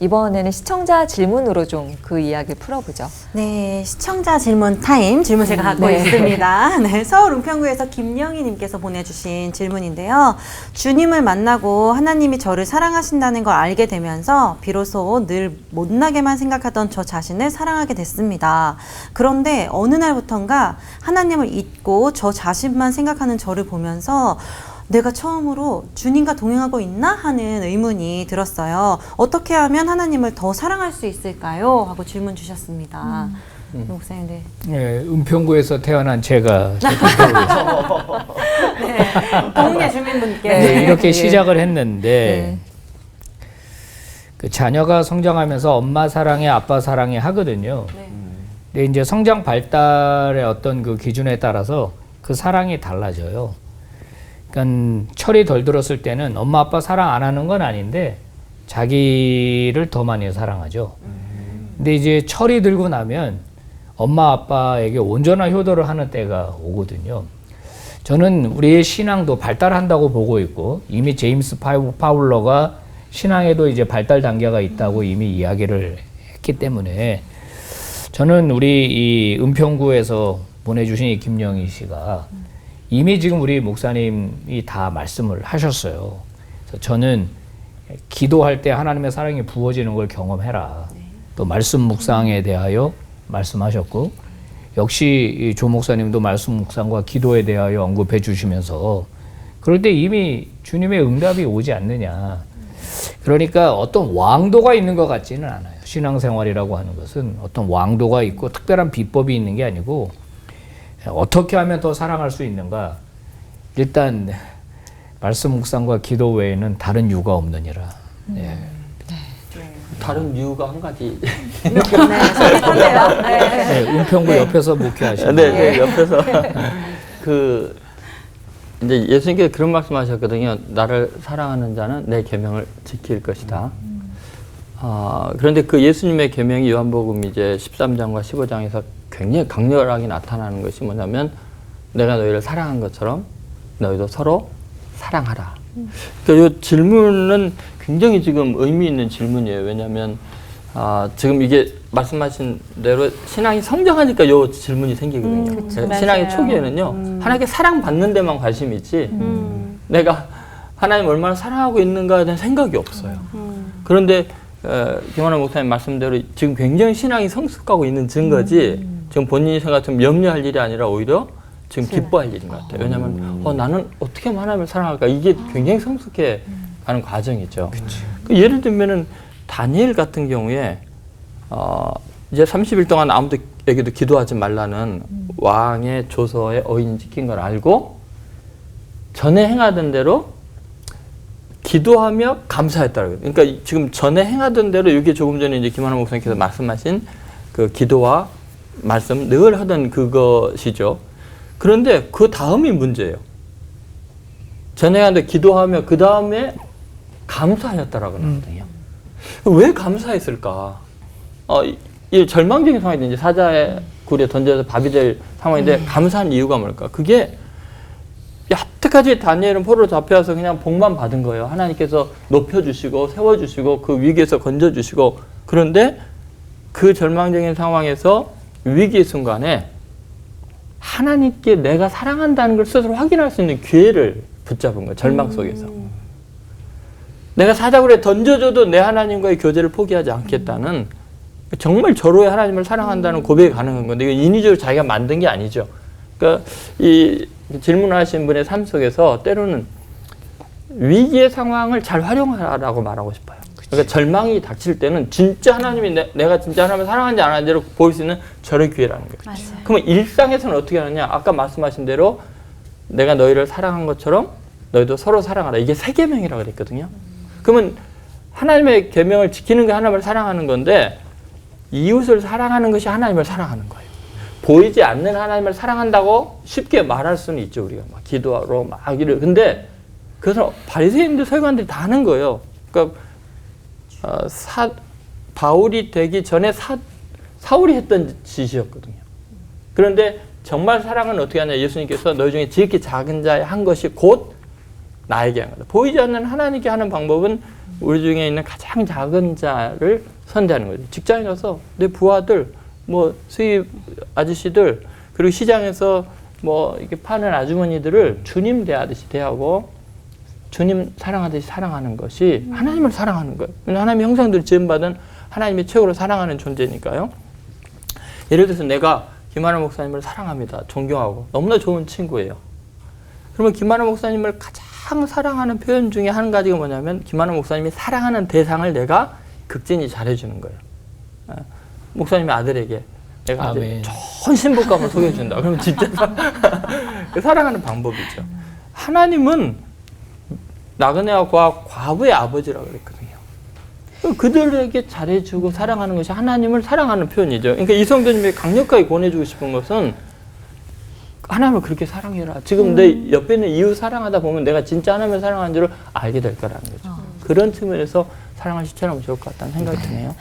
이번에는 시청자 질문으로 좀 그 이야기를 풀어보죠. 네, 시청자 질문 타임 질문 제가 갖고 네. 있습니다. 네, 서울 은평구에서 김영희님께서 보내주신 질문인데요. 주님을 만나고 하나님이 저를 사랑하신다는 걸 알게 되면서 비로소 늘 못나게만 생각하던 저 자신을 사랑하게 됐습니다. 그런데 어느 날부턴가 하나님을 잊고 저 자신만 생각하는 저를 보면서 내가 처음으로 주님과 동행하고 있나 하는 의문이 들었어요. 어떻게 하면 하나님을 더 사랑할 수 있을까요? 하고 질문 주셨습니다. 목사님, 네. 예, 은평구에서 태어난 제가 네, 동네 주민분께 네, 이렇게 예. 시작을 했는데 네. 그 자녀가 성장하면서 엄마 사랑해 아빠 사랑해 하거든요. 네. 근데 이제 성장 발달의 어떤 그 기준에 따라서 그 사랑이 달라져요. 그러니까 철이 덜 들었을 때는 엄마 아빠 사랑 안 하는 건 아닌데 자기를 더 많이 사랑하죠. 근데 이제 철이 들고 나면 엄마 아빠에게 온전한 효도를 하는 때가 오거든요. 저는 우리의 신앙도 발달한다고 보고 있고 이미 제임스 파울러가 신앙에도 이제 발달 단계가 있다고 이미 이야기를 했기 때문에 저는 우리 이 은평구에서 보내주신 이 김영희 씨가 이미 지금 우리 목사님이 다 말씀을 하셨어요. 그래서 저는 기도할 때 하나님의 사랑이 부어지는 걸 경험해라. 또 말씀 묵상에 대하여 말씀하셨고 역시 이 조 목사님도 말씀 묵상과 기도에 대하여 언급해 주시면서 그럴 때 이미 주님의 응답이 오지 않느냐. 그러니까 어떤 왕도가 있는 것 같지는 않아요. 신앙생활이라고 하는 것은 어떤 왕도가 있고 특별한 비법이 있는 게 아니고 어떻게 하면 더 사랑할 수 있는가? 일단 말씀 묵상과 기도 외에는 다른 이유가 없느니라. 예. 다른 이유가 한 가지. 네, 솔직한데요. 네. 네, 은평구 옆에서 목회하시는 네, 네, 옆에서 그 이제 예수님께서 그런 말씀하셨거든요. 나를 사랑하는 자는 내 계명을 지킬 것이다. 그런데 그 예수님의 계명이 요한복음 이제 13장과 15장에서 굉장히 강렬하게 나타나는 것이 뭐냐면 내가 너희를 사랑한 것처럼 너희도 서로 사랑하라. 그러니까 이 질문은 굉장히 지금 의미 있는 질문이에요. 왜냐하면 지금 이게 말씀하신 대로 신앙이 성장하니까 이 질문이 생기거든요. 그쵸, 신앙의 맞아요. 초기에는요. 하나님께 사랑받는 데만 관심이 있지 내가 하나님 얼마나 사랑하고 있는가에 대한 생각이 없어요. 그런데 김환아 목사님 말씀대로 지금 굉장히 신앙이 성숙하고 있는 증거지 지금 본인이 생각하면 염려할 일이 아니라 오히려 지금 기뻐할 일인 것 같아요. 왜냐하면 나는 어떻게 하면 하나님을 사랑할까? 이게 굉장히 성숙해 가는 과정이죠. 그 예를 들면은 다니엘 같은 경우에 이제 30일 동안 아무도에게도 기도하지 말라는 왕의 조서에 어인 찍힌 걸 알고 전에 행하던 대로 기도하며 감사했다고. 그러니까 지금 전에 행하던 대로 이게 조금 전에 이제 김환아 목사님께서 말씀하신 그 기도와 말씀 늘 하던 그것이죠. 그런데 그 다음이 문제예요. 전에 하던 기도하며 그 다음에 감사하였다라고 나거든요. 왜 감사했을까? 이 절망적인 상황인데 이제 사자의 굴에 던져서 밥이 될 상황인데 감사한 이유가 뭘까? 그게 여태까지 다니엘은 포로로 잡혀와서 그냥 복만 받은 거예요. 하나님께서 높여주시고 세워주시고 그 위기에서 건져주시고 그런데 그 절망적인 상황에서 위기의 순간에 하나님께 내가 사랑한다는 걸 스스로 확인할 수 있는 기회를 붙잡은 거예요. 절망 속에서. 내가 사자굴에 던져줘도 내 하나님과의 교제를 포기하지 않겠다는 정말 절호의 하나님을 사랑한다는 고백이 가능한 건데 이거 인위적으로 자기가 만든 게 아니죠. 그러니까 이 질문하신 분의 삶 속에서 때로는 위기의 상황을 잘 활용하라고 말하고 싶어요. 그러니까 절망이 닥칠 때는 진짜 하나님이 내가 진짜 하나님을 사랑하는지 안 하는지를 보일 수 있는 절의 기회라는 거예요. 맞아요. 그러면 일상에서는 어떻게 하느냐? 아까 말씀하신 대로 내가 너희를 사랑한 것처럼 너희도 서로 사랑하라. 이게 세 계명이라고 그랬거든요. 그러면 하나님의 계명을 지키는 게 하나님을 사랑하는 건데 이웃을 사랑하는 것이 하나님을 사랑하는 거예요. 보이지 않는 하나님을 사랑한다고 쉽게 말할 수는 있죠. 우리가 막 기도하러 막 이래. 근데 그것은 바리새인들 서기관들이 다 하는 거예요. 그러니까 바울이 되기 전에 사울이 했던 짓이었거든요. 그런데 정말 사랑은 어떻게 하냐? 예수님께서 너희 중에 지극히 작은 자의 한 것이 곧 나에게 한 거다. 보이지 않는 하나님께 하는 방법은 우리 중에 있는 가장 작은 자를 선대하는 거죠. 직장에 가서 내 부하들, 뭐 수입 아저씨들, 그리고 시장에서 뭐 이렇게 파는 아주머니들을 주님 대하듯이 대하고 주님 사랑하듯이 사랑하는 것이 하나님을 사랑하는 거예요. 하나님의 형상대로 지음받은 하나님의 최고로 사랑하는 존재니까요. 예를 들어서 내가 김하나 목사님을 사랑합니다. 존경하고 너무나 좋은 친구예요. 그러면 김하나 목사님을 가장 사랑하는 표현 중에 한 가지가 뭐냐면 김하나 목사님이 사랑하는 대상을 내가 극진히 잘해주는 거예요. 목사님의 아들에게 내가 아주 좋은 신부감을 소개해준다. 그러면 진짜 사랑하는 방법이죠. 하나님은 나그네와 과부의 아버지라고 그랬거든요. 그들에게 잘해주고 사랑하는 것이 하나님을 사랑하는 표현이죠. 그러니까 이 성도님이 강력하게 권해주고 싶은 것은 하나님을 그렇게 사랑해라. 지금 내 옆에 있는 이웃 사랑하다 보면 내가 진짜 하나님을 사랑하는 줄을 알게 될 거라는 거죠. 그런 측면에서 사랑을 실천하면 좋을 것 같다는 생각이 드네요.